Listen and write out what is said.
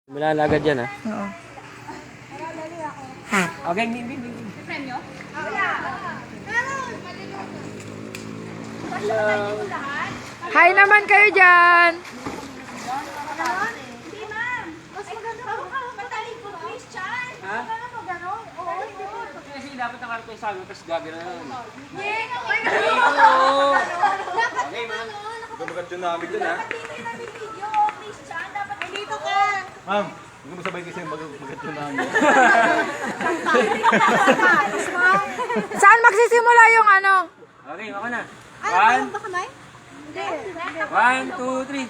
Wala na agad yan, ha? Oo. Okay, hindi. Premyo? Hi naman kayo dyan. Hindi, ma'am. Mas maganda po. Mataling po, Christian. Ha? Maganda po, gano'n? Oo, yun. Kasi dapat nakarito sa amin, tapos gagawin na yun. Oo. Dapat Okay, ma'am. Magkabagat yun namin dun, ha? dapat dito yung nabibideo, Christian. Dapat dito ka. Ma'am, huwag mo sabay kasi yung magkabagat yun namin. Saan magsisimula yung ano? Okay, ako na. Ano ba kamay? Hindi. 1, 2, 3.